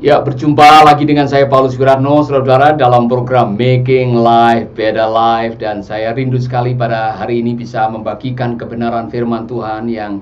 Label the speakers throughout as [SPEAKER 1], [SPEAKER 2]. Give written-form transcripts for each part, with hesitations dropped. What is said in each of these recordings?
[SPEAKER 1] Ya, berjumpa lagi dengan saya Paulus Wiratno, saudara-saudara, dalam program Making Life Better Life. Dan saya rindu sekali pada hari ini bisa membagikan kebenaran firman Tuhan yang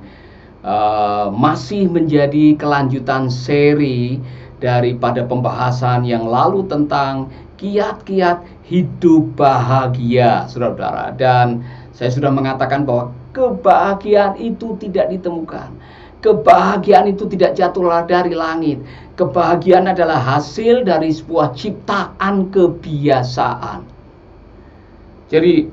[SPEAKER 1] masih menjadi kelanjutan seri daripada pembahasan yang lalu tentang kiat-kiat hidup bahagia, saudara-saudara. Dan saya sudah mengatakan bahwa kebahagiaan itu tidak ditemukan. Kebahagiaan itu tidak jatuh dari langit. Kebahagiaan adalah hasil dari sebuah ciptaan kebiasaan. Jadi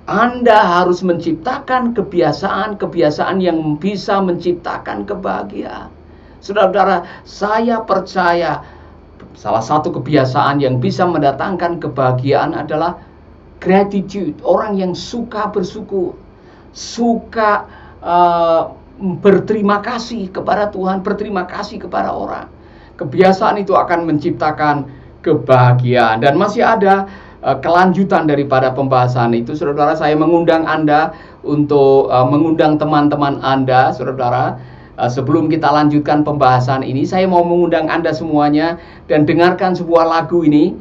[SPEAKER 1] Anda harus menciptakan kebiasaan yang bisa menciptakan kebahagiaan. Saudara-saudara, saya percaya salah satu kebiasaan yang bisa mendatangkan kebahagiaan adalah gratitude. Orang yang suka bersyukur, suka berterima kasih kepada Tuhan, berterima kasih kepada orang. Kebiasaan itu akan menciptakan kebahagiaan. Dan masih ada kelanjutan daripada pembahasan itu, saudara-saudara. Saya mengundang Anda untuk mengundang teman-teman Anda, saudara-saudara. Sebelum kita lanjutkan pembahasan ini, saya mau mengundang Anda semuanya dan dengarkan sebuah lagu ini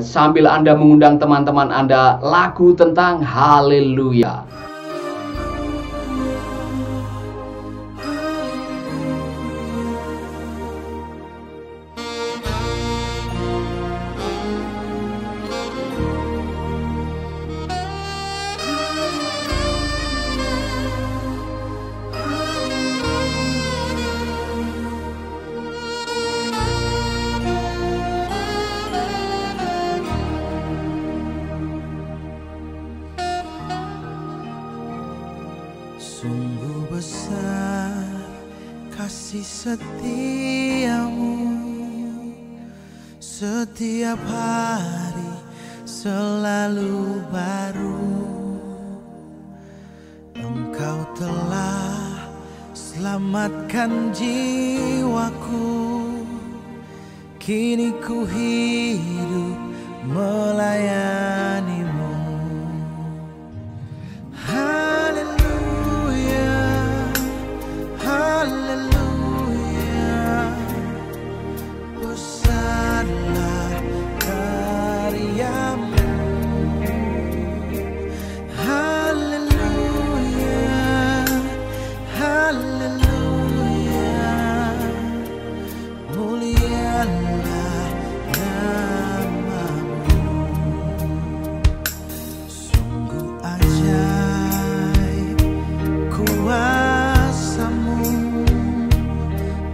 [SPEAKER 1] sambil Anda mengundang teman-teman Anda, lagu tentang haleluya.
[SPEAKER 2] Sungguh besar kasih setiamu, setiap hari selalu baru. Engkau telah selamatkan jiwaku, kini ku hidup melayanimu.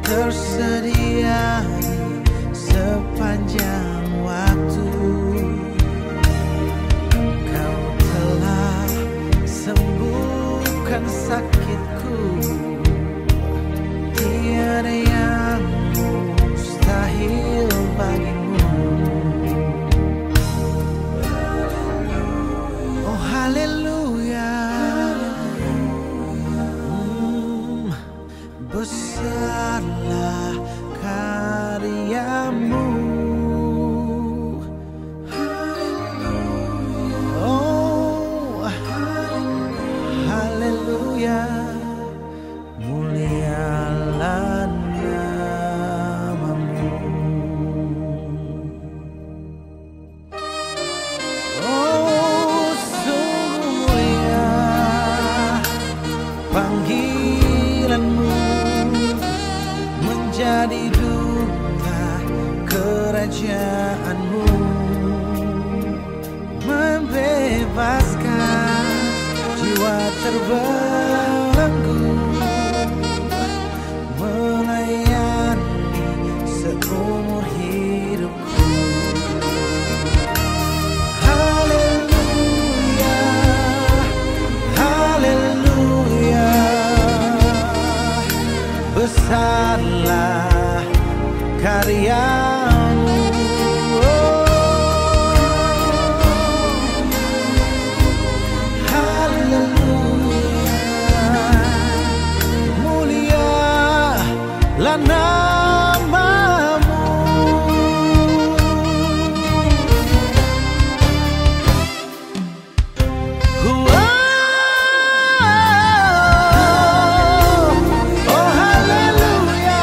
[SPEAKER 2] Tersedia sepanjang waktu. Engkau telah sembuhkan sakitku, tiada yang mustahil bagimu. Oh haleluya, besarlah karyamu. Oh haleluya, mulialah namamu. Oh sungguh mulia panggilanmu, menjadi duta kerajaanmu, membebaskan jiwa terbelenggu, melayani seumur hidupku. Haleluya, haleluya, besarlah karyamu. Haleluya, mulialah namamu. Oh haleluya,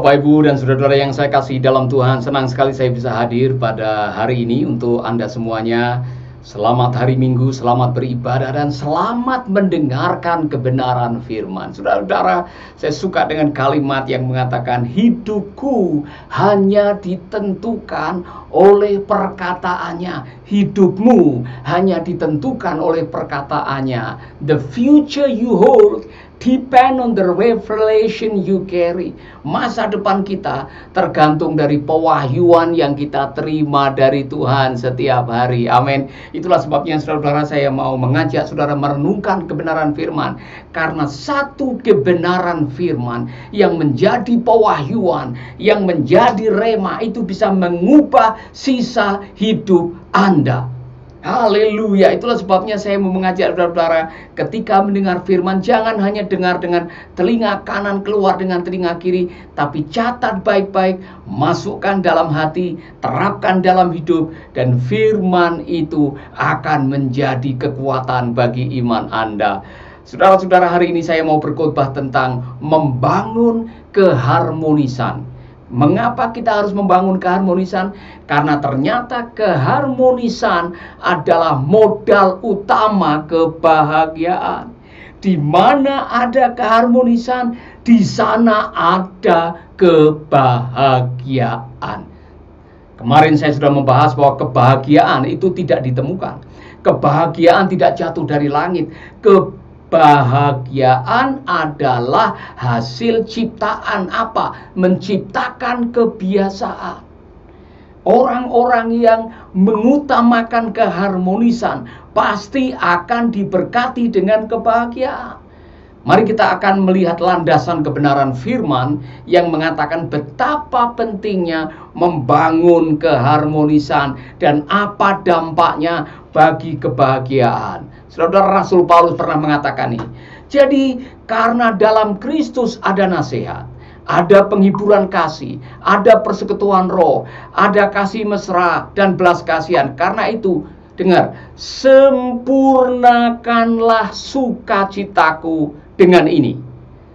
[SPEAKER 1] Bapak, Ibu, dan saudara-saudara yang saya kasih dalam Tuhan, senang sekali saya bisa hadir pada hari ini untuk Anda semuanya. Selamat hari Minggu, selamat beribadah, dan selamat mendengarkan kebenaran firman. Saudara-saudara, saya suka dengan kalimat yang mengatakan, hidupku hanya ditentukan oleh perkataannya. Hidupmu hanya ditentukan oleh perkataannya. The future you hold depend on the revelation you carry. Masa depan kita tergantung dari pewahyuan yang kita terima dari Tuhan setiap hari. Amin. Itulah sebabnya saudara-saudara, saya mau mengajak saudara merenungkan kebenaran firman. Karena satu kebenaran firman yang menjadi pewahyuan, yang menjadi rema, itu bisa mengubah sisa hidup Anda. Haleluya. Itulah sebabnya saya mau mengajak saudara-saudara, ketika mendengar firman, jangan hanya dengar dengan telinga kanan, keluar dengan telinga kiri, tapi catat baik-baik, masukkan dalam hati, terapkan dalam hidup, dan firman itu akan menjadi kekuatan bagi iman Anda. Saudara-saudara, hari ini saya mau berkhotbah tentang membangun keharmonisan. Mengapa kita harus membangun keharmonisan? Karena ternyata keharmonisan adalah modal utama kebahagiaan. Di mana ada keharmonisan, di sana ada kebahagiaan. Kemarin saya sudah membahas bahwa kebahagiaan itu tidak ditemukan. Kebahagiaan tidak jatuh dari langit. Kebahagiaan adalah hasil ciptaan apa? Menciptakan kebiasaan. Orang-orang yang mengutamakan keharmonisan pasti akan diberkati dengan kebahagiaan. Mari kita akan melihat landasan kebenaran firman yang mengatakan betapa pentingnya membangun keharmonisan dan apa dampaknya bagi kebahagiaan. Saudara, Rasul Paulus pernah mengatakan ini. Jadi karena dalam Kristus ada nasihat, ada penghiburan kasih, ada persekutuan roh, ada kasih mesra dan belas kasihan. Karena itu, dengar, sempurnakanlah sukacitaku dengan ini.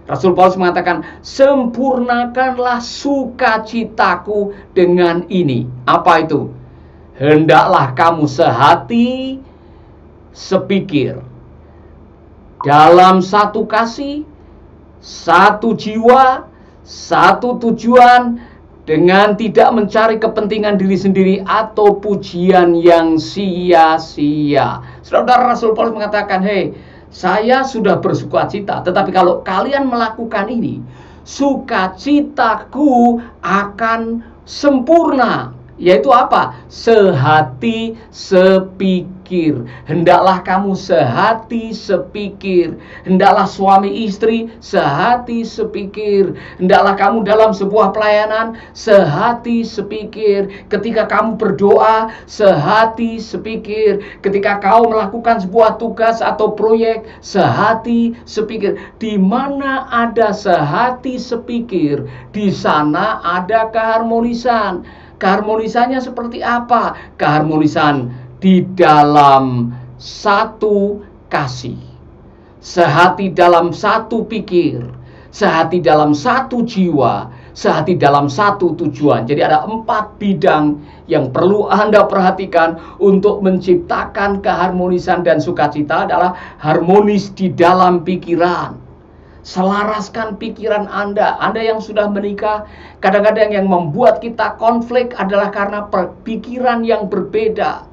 [SPEAKER 1] Rasul Paulus mengatakan, sempurnakanlah sukacitaku dengan ini. Apa itu? Hendaklah kamu sehati, sepikir, dalam satu kasih, satu jiwa, satu tujuan, dengan tidak mencari kepentingan diri sendiri atau pujian yang sia-sia. Saudara, Rasul Paulus mengatakan, hei, saya sudah bersukacita, tetapi kalau kalian melakukan ini, sukacitaku akan sempurna. Yaitu apa? Sehati, sepikir. Hendaklah kamu sehati, sepikir. Hendaklah suami istri sehati, sepikir. Hendaklah kamu dalam sebuah pelayanan sehati, sepikir. Ketika kamu berdoa sehati, sepikir. Ketika kau melakukan sebuah tugas atau proyek sehati, sepikir. Di mana ada sehati, sepikir, di sana ada keharmonisan. Keharmonisannya seperti apa? Keharmonisan di dalam satu kasih, sehati dalam satu pikir, sehati dalam satu jiwa, sehati dalam satu tujuan. Jadi ada 4 bidang yang perlu Anda perhatikan untuk menciptakan keharmonisan dan sukacita. Adalah harmonis di dalam pikiran. Selaraskan pikiran Anda. Anda yang sudah menikah, kadang-kadang yang membuat kita konflik adalah karena pikiran yang berbeda.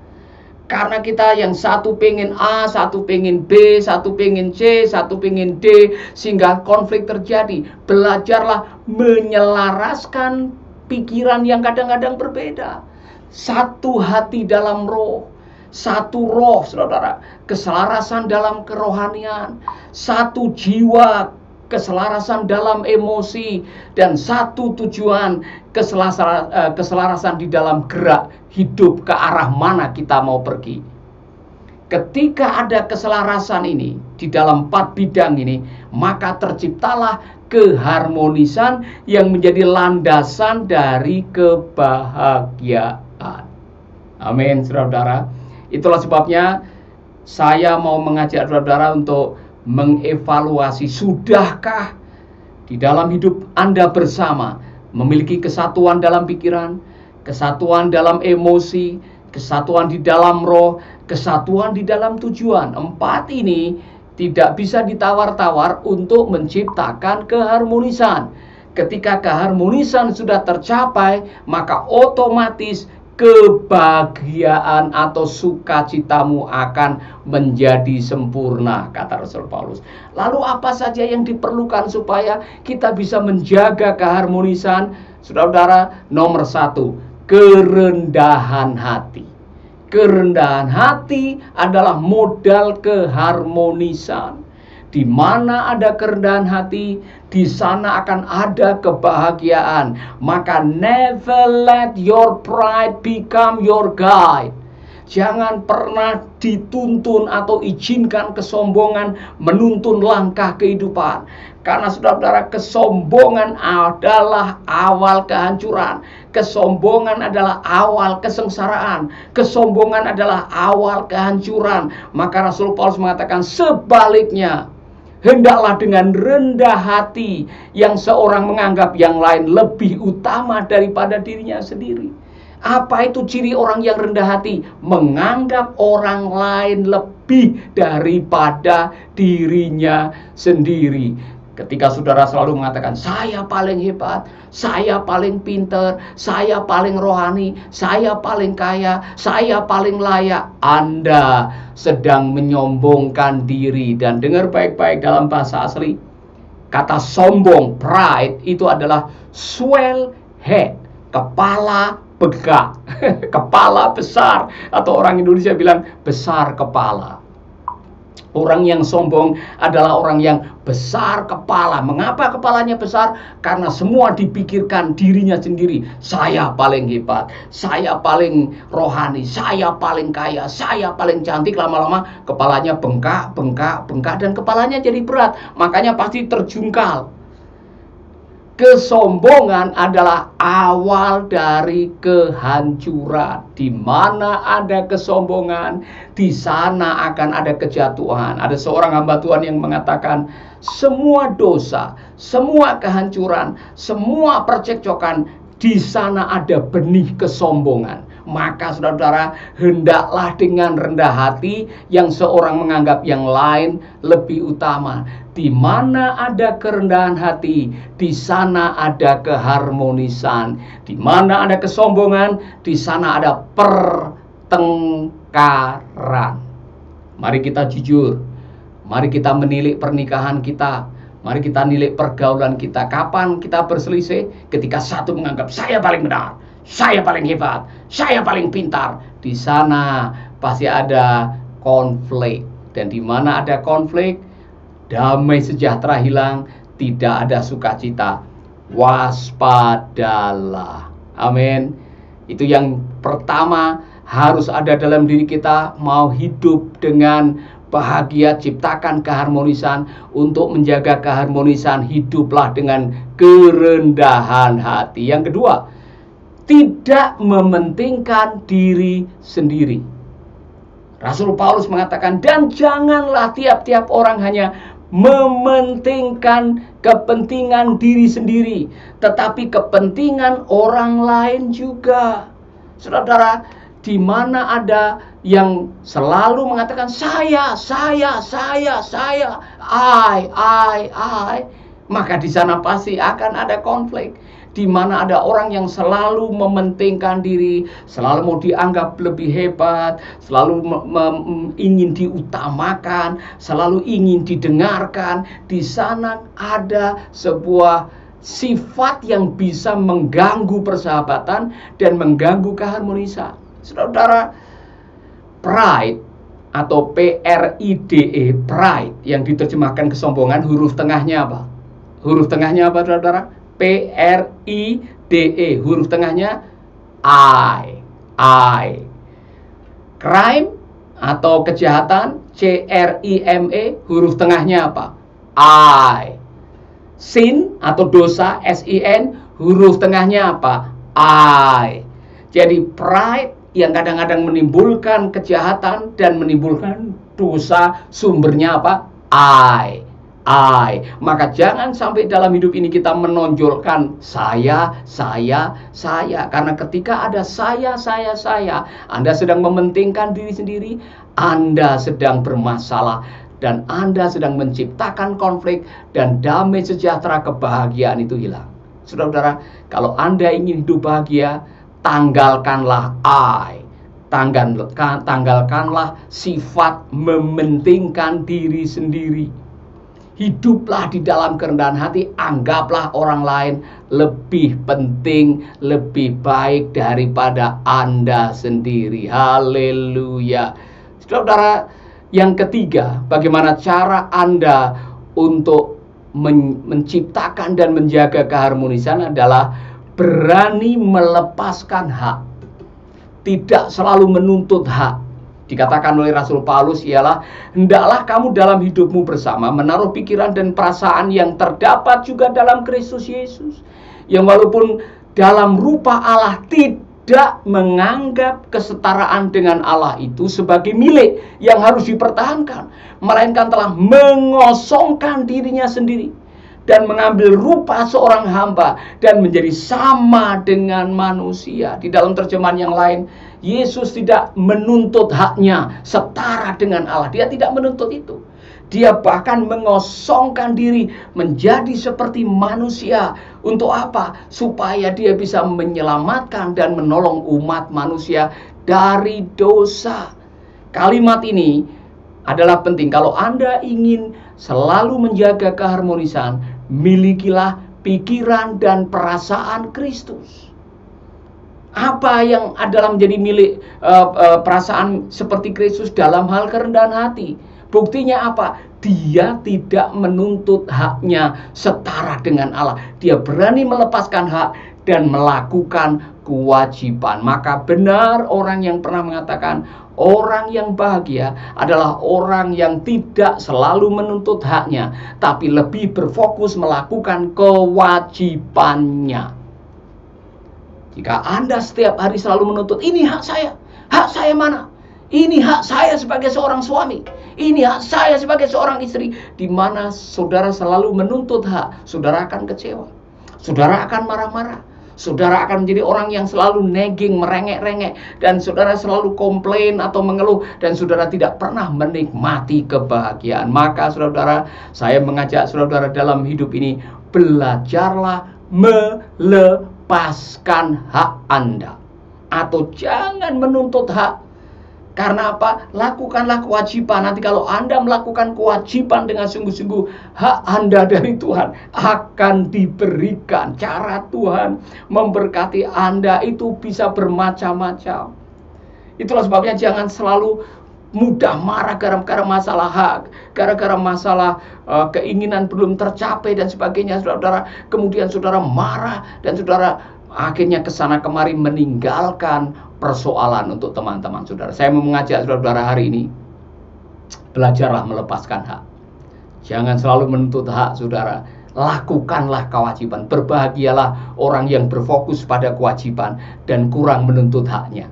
[SPEAKER 1] Karena kita yang satu pengen A, satu pengen B, satu pengen C, satu pengen D, sehingga konflik terjadi. Belajarlah menyelaraskan pikiran yang kadang-kadang berbeda. Satu hati dalam roh. Satu roh, saudara, keselarasan dalam kerohanian. Satu jiwa, keselarasan dalam emosi. Dan satu tujuan, keselarasan di dalam gerak hidup ke arah mana kita mau pergi. Ketika ada keselarasan ini di dalam 4 bidang ini, maka terciptalah keharmonisan yang menjadi landasan dari kebahagiaan. Amin, saudara-saudara. Itulah sebabnya saya mau mengajak saudara untuk mengevaluasi, sudahkah di dalam hidup Anda bersama memiliki kesatuan dalam pikiran, kesatuan dalam emosi, kesatuan di dalam roh, kesatuan di dalam tujuan. 4 ini tidak bisa ditawar-tawar untuk menciptakan keharmonisan. Ketika keharmonisan sudah tercapai, maka otomatis kebahagiaan atau sukacitamu akan menjadi sempurna, kata Rasul Paulus. Lalu apa saja yang diperlukan supaya kita bisa menjaga keharmonisan? Saudara-saudara, nomor 1, kerendahan hati. Kerendahan hati adalah modal keharmonisan. Di mana ada kerendahan hati, di sana akan ada kebahagiaan. Maka never let your pride become your guide. Jangan pernah dituntun atau izinkan kesombongan menuntun langkah kehidupan. Karena saudara-saudara, kesombongan adalah awal kehancuran. Kesombongan adalah awal kesengsaraan. Kesombongan adalah awal kehancuran. Maka Rasul Paulus mengatakan sebaliknya, hendaklah dengan rendah hati yang seorang menganggap yang lain lebih utama daripada dirinya sendiri. Apa itu ciri orang yang rendah hati? Menganggap orang lain lebih daripada dirinya sendiri. Ketika saudara selalu mengatakan, saya paling hebat, saya paling pinter, saya paling rohani, saya paling kaya, saya paling layak, Anda sedang menyombongkan diri. Dan dengar baik-baik dalam bahasa asli, kata sombong, pride, itu adalah swell head, kepala begak, kepala besar, atau orang Indonesia bilang besar kepala. Orang yang sombong adalah orang yang besar kepala. Mengapa kepalanya besar? Karena semua dipikirkan dirinya sendiri. Saya paling hebat, saya paling rohani, saya paling kaya, saya paling cantik. Lama-lama kepalanya bengkak, dan kepalanya jadi berat. Makanya pasti terjungkal. Kesombongan adalah awal dari kehancuran. Di mana ada kesombongan, di sana akan ada kejatuhan. Ada seorang hamba Tuhan yang mengatakan, semua dosa, semua kehancuran, semua percekcokan, di sana ada benih kesombongan. Maka saudara-saudara, hendaklah dengan rendah hati yang seorang menganggap yang lain lebih utama. Di mana ada kerendahan hati, di sana ada keharmonisan. Di mana ada kesombongan, di sana ada pertengkaran. Mari kita jujur. Mari kita menilik pernikahan kita. Mari kita nilik pergaulan kita. Kapan kita berselisih? Ketika satu menganggap saya paling benar, saya paling hebat, saya paling pintar. Di sana pasti ada konflik. Dan di mana ada konflik, damai sejahtera hilang, tidak ada sukacita. Waspadalah. Amin. Itu yang pertama harus ada dalam diri kita. Mau hidup dengan bahagia, ciptakan keharmonisan. Untuk menjaga keharmonisan, hiduplah dengan kerendahan hati. Yang kedua, tidak mementingkan diri sendiri. Rasul Paulus mengatakan, dan janganlah tiap-tiap orang hanya mementingkan kepentingan diri sendiri, tetapi kepentingan orang lain juga. Saudara, di mana ada yang selalu mengatakan saya, I, maka di sana pasti akan ada konflik. Di mana ada orang yang selalu mementingkan diri, selalu mau dianggap lebih hebat, selalu ingin diutamakan, selalu ingin didengarkan. Di sana ada sebuah sifat yang bisa mengganggu persahabatan dan mengganggu keharmonisan. Saudara, pride atau PRIDE, pride, yang diterjemahkan kesombongan, huruf tengahnya apa? Huruf tengahnya apa, saudara? PRIDE, huruf tengahnya I. Crime atau kejahatan, CRIME, huruf tengahnya apa? I. Sin atau dosa, SIN, huruf tengahnya apa? I. Jadi pride yang kadang-kadang menimbulkan kejahatan dan menimbulkan dosa, sumbernya apa? I. I. Maka jangan sampai dalam hidup ini kita menonjolkan saya. Karena ketika ada saya, Anda sedang mementingkan diri sendiri, Anda sedang bermasalah, dan Anda sedang menciptakan konflik, dan damai sejahtera kebahagiaan itu hilang. Saudara-saudara, kalau Anda ingin hidup bahagia, tanggalkanlah I. Tanggalkanlah sifat mementingkan diri sendiri. Hiduplah di dalam kerendahan hati. Anggaplah orang lain lebih penting, lebih baik daripada Anda sendiri. Haleluya. Saudara, yang ketiga, bagaimana cara Anda untuk menciptakan dan menjaga keharmonisan adalah berani melepaskan hak. Tidak selalu menuntut hak. Dikatakan oleh Rasul Paulus ialah, hendaklah kamu dalam hidupmu bersama menaruh pikiran dan perasaan yang terdapat juga dalam Kristus Yesus, yang walaupun dalam rupa Allah tidak menganggap kesetaraan dengan Allah itu sebagai milik yang harus dipertahankan, melainkan telah mengosongkan dirinya sendiri dan mengambil rupa seorang hamba dan menjadi sama dengan manusia. Di dalam terjemahan yang lain, Yesus tidak menuntut haknya setara dengan Allah. Dia tidak menuntut itu. Dia bahkan mengosongkan diri menjadi seperti manusia. Untuk apa? Supaya dia bisa menyelamatkan dan menolong umat manusia dari dosa. Kalimat ini adalah penting. Kalau Anda ingin selalu menjaga keharmonisan, milikilah pikiran dan perasaan Kristus. Apa yang adalah menjadi milik perasaan seperti Kristus dalam hal kerendahan hati? Buktinya apa? Dia tidak menuntut haknya setara dengan Allah. Dia berani melepaskan hak dan melakukan kewajiban. Maka benar orang yang pernah mengatakan, orang yang bahagia adalah orang yang tidak selalu menuntut haknya, tapi lebih berfokus melakukan kewajibannya. Jika Anda setiap hari selalu menuntut, ini hak saya mana? Ini hak saya sebagai seorang suami, ini hak saya sebagai seorang istri. Di mana saudara selalu menuntut hak, saudara akan kecewa, saudara akan marah-marah, saudara akan menjadi orang yang selalu nagging, merengek-rengek, dan saudara selalu komplain atau mengeluh, dan saudara tidak pernah menikmati kebahagiaan. Maka saudara, saya mengajak saudara dalam hidup ini, belajarlah melepaskan hak Anda, atau jangan menuntut hak. Karena apa? Lakukanlah kewajiban. Nanti kalau Anda melakukan kewajiban dengan sungguh-sungguh, hak Anda dari Tuhan akan diberikan. Cara Tuhan memberkati Anda itu bisa bermacam-macam. Itulah sebabnya jangan selalu mudah marah gara-gara masalah hak, gara-gara masalah keinginan belum tercapai dan sebagainya, saudara. Kemudian saudara marah dan saudara akhirnya kesana kemari meninggalkan persoalan untuk teman-teman saudara. Saya mau mengajak saudara hari ini, belajarlah melepaskan hak. Jangan selalu menuntut hak saudara. Lakukanlah kewajiban. Berbahagialah orang yang berfokus pada kewajiban dan kurang menuntut haknya.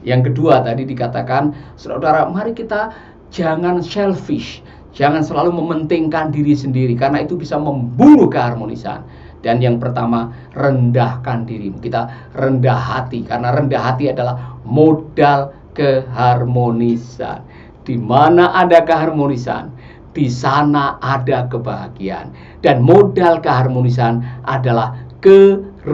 [SPEAKER 1] Yang kedua tadi dikatakan, saudara, mari kita jangan selfish. Jangan selalu mementingkan diri sendiri, karena itu bisa membunuh keharmonisan. Dan yang pertama, rendahkan dirimu. Kita rendah hati, karena rendah hati adalah modal keharmonisan. Di mana ada keharmonisan, di sana ada kebahagiaan. Dan modal keharmonisan adalah kerendahan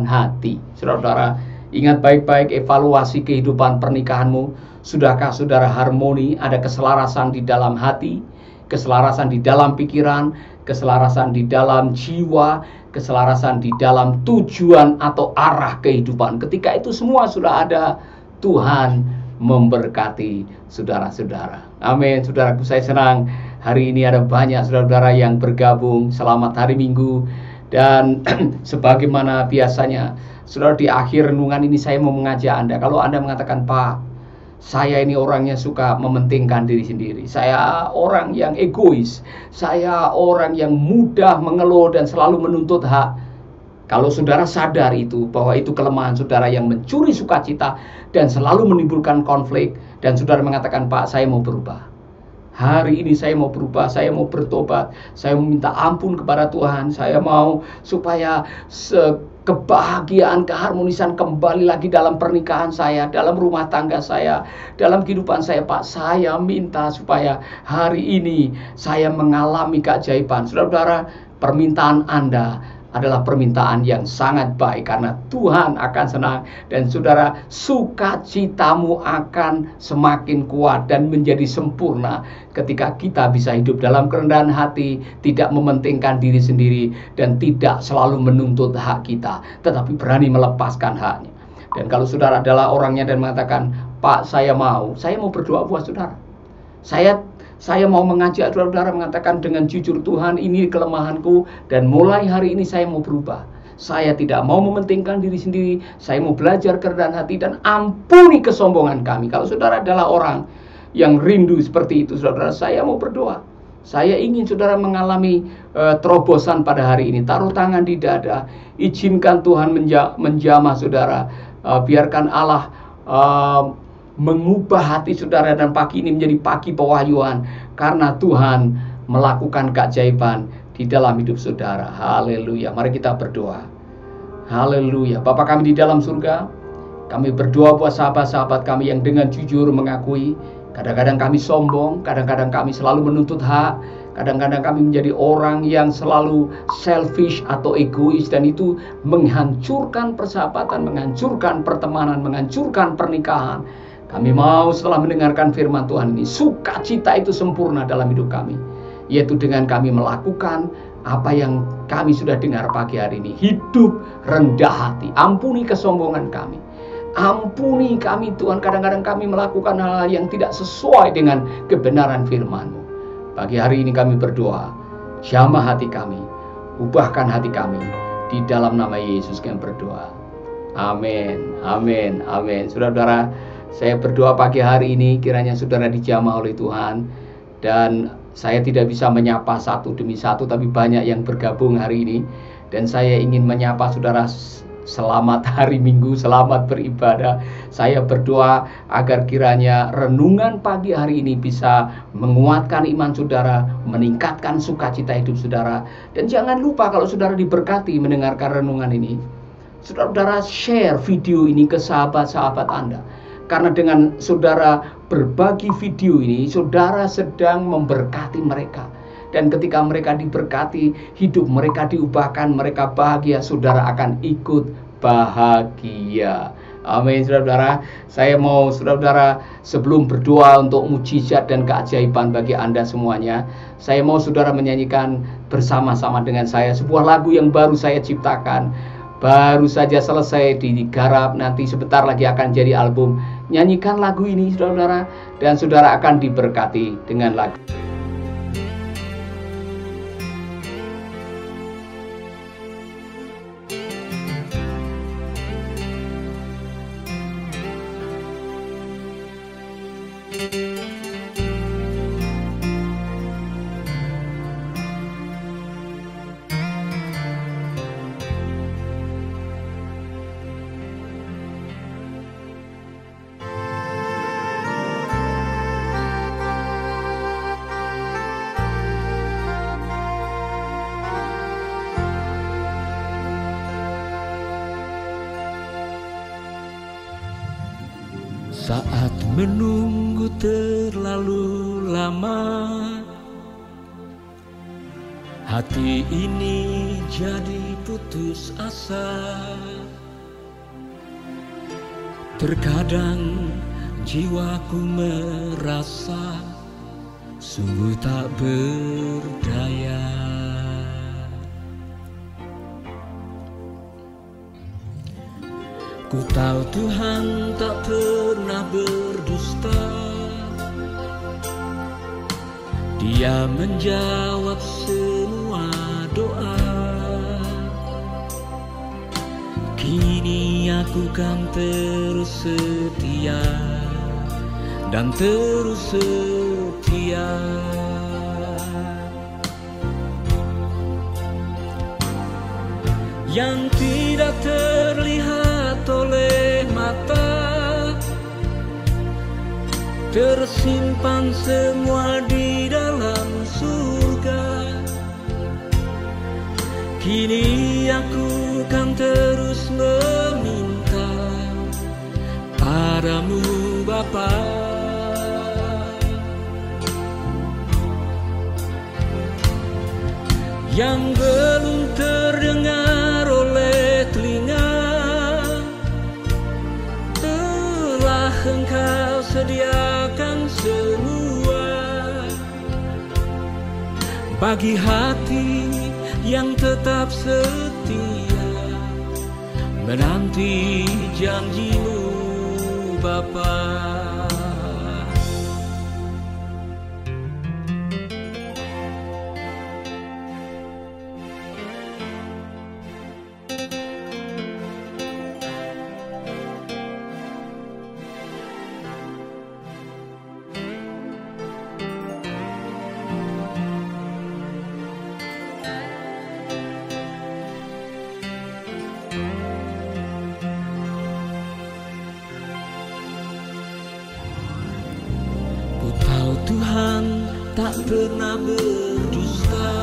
[SPEAKER 1] hati. Saudara-saudara, ingat baik-baik evaluasi kehidupan pernikahanmu. Sudahkah saudara harmoni, ada keselarasan di dalam hati, keselarasan di dalam pikiran, keselarasan di dalam jiwa, keselarasan di dalam tujuan atau arah kehidupan. Ketika itu semua sudah ada, Tuhan memberkati saudara-saudara. Amin. Saudaraku, saya senang hari ini ada banyak saudara-saudara yang bergabung. Selamat hari Minggu. Dan sebagaimana biasanya, saudara, di akhir renungan ini saya mau mengajak Anda. Kalau Anda mengatakan, Pak, saya ini orangnya suka mementingkan diri sendiri, saya orang yang egois, saya orang yang mudah mengeluh dan selalu menuntut hak. Kalau saudara sadar itu, bahwa itu kelemahan saudara yang mencuri sukacita dan selalu menimbulkan konflik, dan saudara mengatakan, Pak, saya mau berubah, Hari ini saya mau berubah, saya mau bertobat, saya meminta ampun kepada Tuhan. Saya mau supaya kebahagiaan, keharmonisan kembali lagi dalam pernikahan saya, dalam rumah tangga saya, dalam kehidupan saya, Pak. Saya minta supaya hari ini saya mengalami keajaiban. Saudara-saudara, permintaan Anda adalah permintaan yang sangat baik karena Tuhan akan senang, dan saudara, sukacitamu akan semakin kuat dan menjadi sempurna ketika kita bisa hidup dalam kerendahan hati, tidak mementingkan diri sendiri dan tidak selalu menuntut hak kita, tetapi berani melepaskan haknya. Dan kalau saudara adalah orangnya dan mengatakan, Pak, saya mau berdoa buat saudara. Saya mau mengajak saudara mengatakan dengan jujur, Tuhan, ini kelemahanku dan mulai hari ini saya mau berubah. Saya tidak mau mementingkan diri sendiri, saya mau belajar kerendahan hati dan ampuni kesombongan kami. Kalau saudara adalah orang yang rindu seperti itu, saudara, saya mau berdoa. Saya ingin saudara mengalami terobosan pada hari ini. Taruh tangan di dada, izinkan Tuhan menjamah saudara. Biarkan Allah mengubah hati saudara, dan pagi ini menjadi pagi pewahyuan karena Tuhan melakukan keajaiban di dalam hidup saudara. Haleluya. Mari kita berdoa. Haleluya. Bapa kami di dalam surga, kami berdoa buat sahabat-sahabat kami yang dengan jujur mengakui kadang-kadang kami sombong, kadang-kadang kami selalu menuntut hak, kadang-kadang kami menjadi orang yang selalu selfish atau egois, dan itu menghancurkan persahabatan, menghancurkan pertemanan, menghancurkan pernikahan. Kami mau setelah mendengarkan firman Tuhan ini, sukacita itu sempurna dalam hidup kami, yaitu dengan kami melakukan apa yang kami sudah dengar pagi hari ini. Hidup rendah hati, ampuni kesombongan kami, ampuni kami Tuhan. Kadang-kadang kami melakukan hal yang tidak sesuai dengan kebenaran firman-Mu. Pagi hari ini kami berdoa, jamah hati kami, ubahkan hati kami. Di dalam nama Yesus kami berdoa. Amin, amin, amin. Saudara-saudara, saya berdoa pagi hari ini kiranya saudara dijamah oleh Tuhan, dan saya tidak bisa menyapa satu demi satu, tapi banyak yang bergabung hari ini, dan saya ingin menyapa saudara. Selamat hari Minggu, selamat beribadah. Saya berdoa agar kiranya renungan pagi hari ini bisa menguatkan iman saudara, meningkatkan sukacita hidup saudara. Dan jangan lupa, kalau saudara diberkati mendengarkan renungan ini, saudara share video ini ke sahabat-sahabat Anda. Karena dengan saudara berbagi video ini, saudara sedang memberkati mereka. Dan ketika mereka diberkati, hidup mereka diubahkan, mereka bahagia, saudara akan ikut bahagia. Amin, saudara-saudara. Saya mau saudara-saudara, sebelum berdoa untuk mujizat dan keajaiban bagi Anda semuanya, saya mau saudara menyanyikan bersama-sama dengan saya sebuah lagu yang baru saya ciptakan. Baru saja selesai digarap, nanti sebentar lagi akan jadi album. Nyanyikan lagu ini saudara-saudara, dan saudara akan diberkati dengan lagu.
[SPEAKER 3] Saat menunggu terlalu lama, hati ini jadi putus asa. Terkadang jiwaku merasa sungguh tak berdaya. Ku tahu Tuhan tak pernah berdusta, Dia menjawab semua doa. Kini aku kan terus setia dan terus setia. Yang tidak terlihat oleh mata, tersimpan semua di Kini aku kan terus meminta padamu Bapa, yang belum terdengar oleh telinga, telah Engkau sediakan semua bagi hati yang tetap setia menanti janji-Mu Bapa. Tuhan tak pernah berdusta,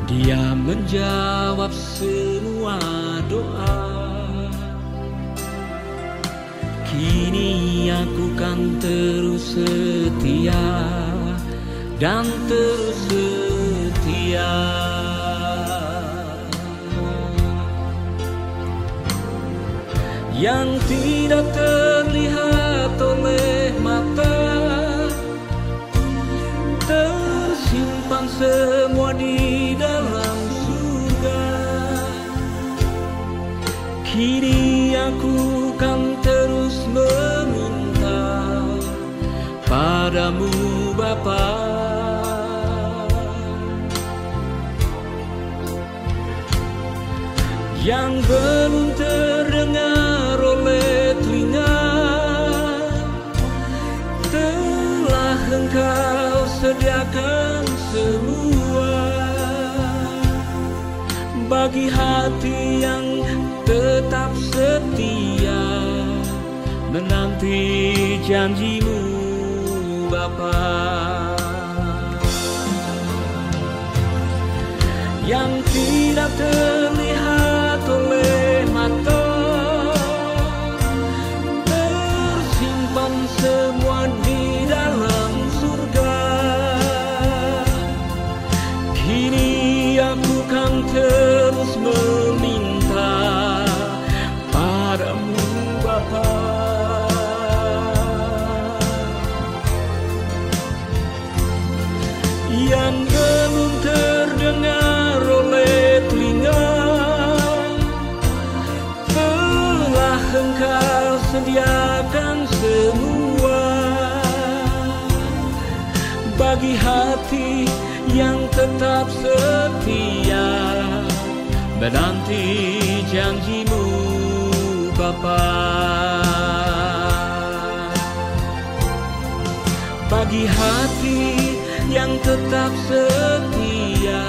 [SPEAKER 3] Dia menjawab semua doa. Kini aku kan terus setia dan terus setia. Yang tidak terlihat oleh mata, tersimpan semua di dalam surga. Kini aku kan terus meminta padamu Bapa, yang belum terdengar oleh telinga, telah Engkau sediakan semua bagi hati yang tetap setia menanti janji-Mu Bapa, yang tidak terlihat oleh mata, tersimpan semua di dalam surga. Kini aku kan terus meminta padamu Bapa, yang belum terdengar oleh telinga, telah Engkau sediakan semua bagi hati yang tetap setia menanti janji-Mu Bapa, bagi hati yang tetap setia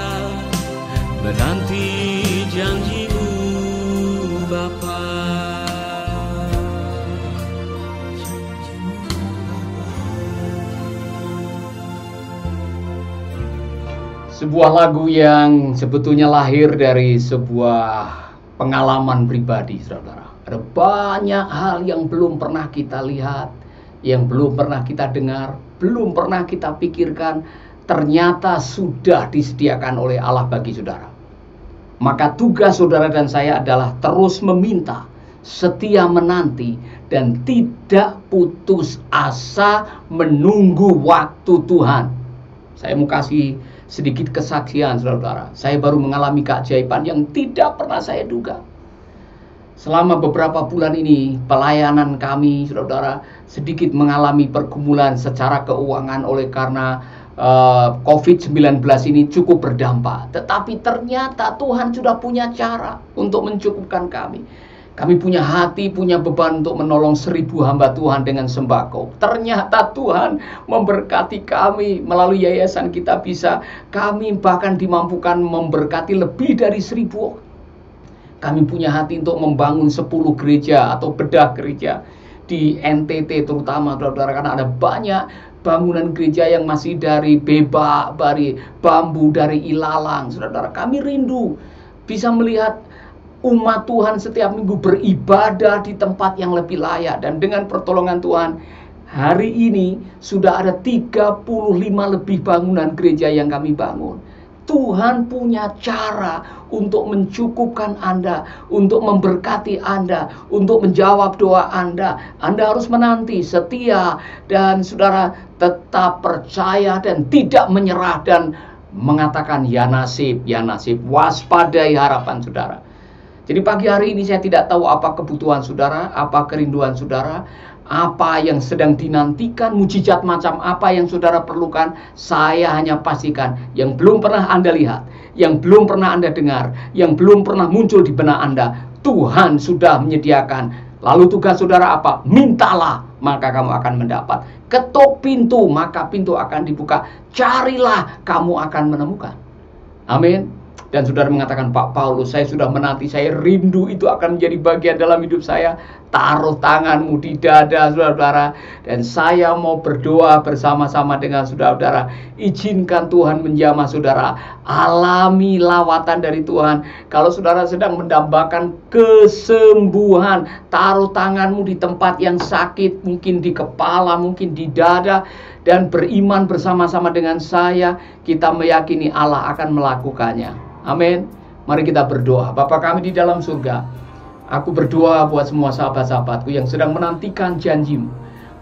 [SPEAKER 3] menanti janji-Mu Bapa.
[SPEAKER 1] Sebuah lagu yang sebetulnya lahir dari sebuah pengalaman pribadi, saudara. Ada banyak hal yang belum pernah kita lihat, yang belum pernah kita dengar, belum pernah kita pikirkan, ternyata sudah disediakan oleh Allah bagi saudara. Maka tugas saudara dan saya adalah terus meminta, setia menanti, dan tidak putus asa menunggu waktu Tuhan. Saya mau kasih sedikit kesaksian, saudara. Saya baru mengalami keajaiban yang tidak pernah saya duga. Selama beberapa bulan ini, pelayanan kami, saudara, sedikit mengalami pergumulan secara keuangan oleh karena COVID-19 ini cukup berdampak. Tetapi ternyata Tuhan sudah punya cara untuk mencukupkan kami. Kami punya hati, punya beban untuk menolong 1000 hamba Tuhan dengan sembako. Ternyata Tuhan memberkati kami melalui yayasan Kita Bisa. Kami bahkan dimampukan memberkati lebih dari 1000. Kami punya hati untuk membangun 10 gereja atau bedah gereja. di NTT terutama, saudara, karena ada banyak bangunan gereja yang masih dari bebak, dari bambu, dari ilalang. Saudara, kami rindu bisa melihat umat Tuhan setiap minggu beribadah di tempat yang lebih layak. Dan dengan pertolongan Tuhan, hari ini sudah ada 35 lebih bangunan gereja yang kami bangun. Tuhan punya cara untuk mencukupkan Anda, untuk memberkati Anda, untuk menjawab doa Anda. Anda harus menanti, setia, dan saudara tetap percaya dan tidak menyerah dan mengatakan ya nasib, waspadai harapan saudara. Jadi pagi hari ini saya tidak tahu apa kebutuhan saudara, apa kerinduan saudara, apa yang sedang dinantikan, mujizat macam apa yang saudara perlukan. Saya hanya pastikan yang belum pernah Anda lihat, yang belum pernah Anda dengar, yang belum pernah muncul di benak Anda, Tuhan sudah menyediakan. Lalu tugas saudara apa? Mintalah, maka kamu akan mendapat. Ketuk pintu, maka pintu akan dibuka. Carilah, kamu akan menemukan. Amin. Dan saudara mengatakan, Pak Paulus, saya sudah menanti, saya rindu itu akan menjadi bagian dalam hidup saya. Taruh tanganmu di dada saudara-saudara, dan saya mau berdoa bersama-sama dengan saudara-saudara. Izinkan Tuhan menjamah saudara, alami lawatan dari Tuhan. Kalau saudara sedang mendambakan kesembuhan, taruh tanganmu di tempat yang sakit, mungkin di kepala, mungkin di dada, dan beriman bersama-sama dengan saya. Kita meyakini Allah akan melakukannya. Amin. Mari kita berdoa. Bapa kami di dalam surga, aku berdoa buat semua sahabat-sahabatku yang sedang menantikan janjimu,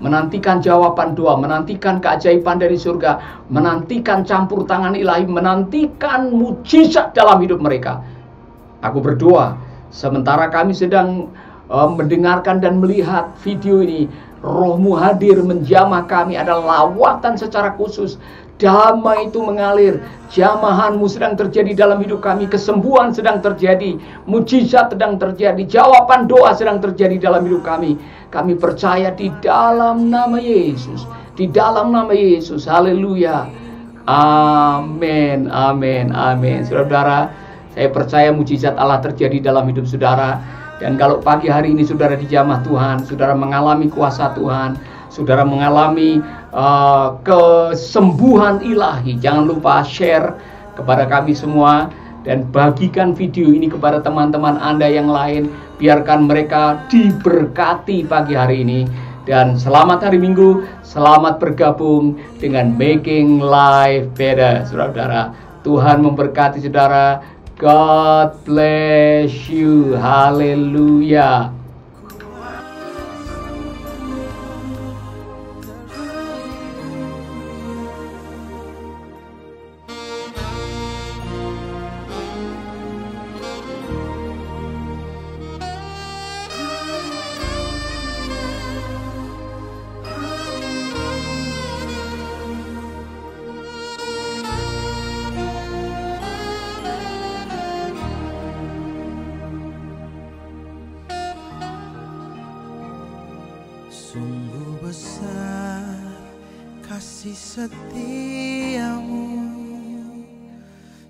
[SPEAKER 1] menantikan jawaban doa, menantikan keajaiban dari surga, menantikan campur tangan ilahi, menantikan mujizat dalam hidup mereka. Aku berdoa, sementara kami sedang mendengarkan dan melihat video ini, Roh-Mu hadir menjamah kami, ada lawatan secara khusus. Damai itu mengalir, jamahan-Mu sedang terjadi dalam hidup kami, kesembuhan sedang terjadi, mujizat sedang terjadi, jawaban doa sedang terjadi dalam hidup kami. Kami percaya di dalam nama Yesus, di dalam nama Yesus. Haleluya. Amin, amin, amin. Saudara, saya percaya mujizat Allah terjadi dalam hidup saudara. Dan kalau pagi hari ini saudara dijamah Tuhan, saudara mengalami kuasa Tuhan, saudara mengalami kesembuhan ilahi, jangan lupa share kepada kami semua dan bagikan video ini kepada teman-teman Anda yang lain. Biarkan mereka diberkati pagi hari ini. Dan selamat hari Minggu, selamat bergabung dengan Making Life Better, saudara-saudara. Tuhan memberkati saudara. God bless you. Haleluya.
[SPEAKER 2] Sungguh besar kasih setiamu,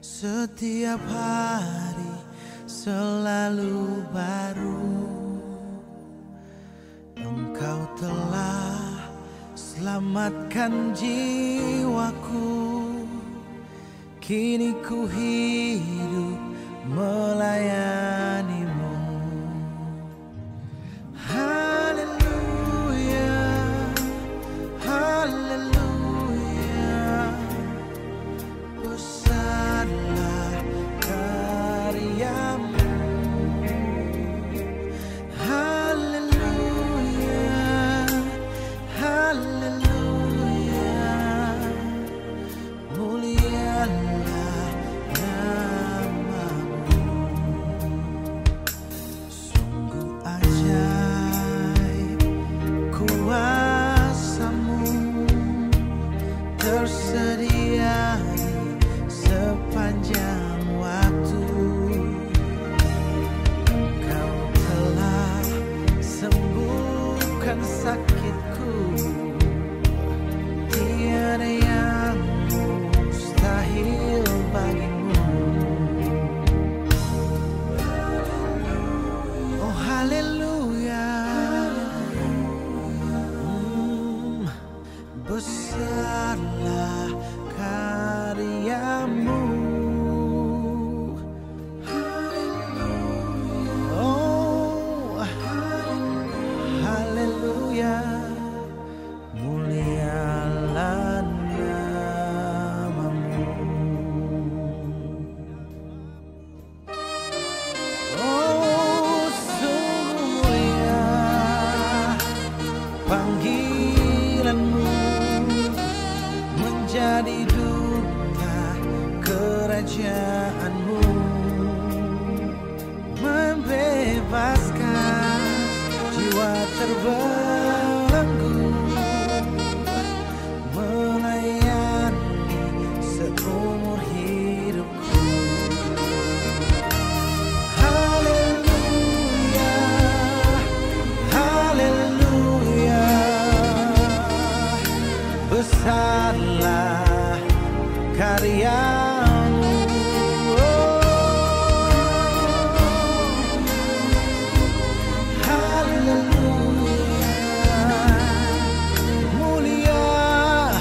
[SPEAKER 2] setiap hari selalu baru. Engkau telah selamatkan jiwaku, kini ku hidup melayanimu. Tersedia di sepanjang waktu. Engkau telah sembuhkan sakitku, tiada yang mustahil bagimu. Oh haleluya, besarlah karyamu. Oh, haleluya, mulialah namamu. Oh, sungguh mulia panggilanmu, menjadi duta kerajaanmu, membebaskan jiwa terbelenggu, melayani seumur hidupku. Haleluya, haleluya, besarlah karyamu. Haleluya, mulialah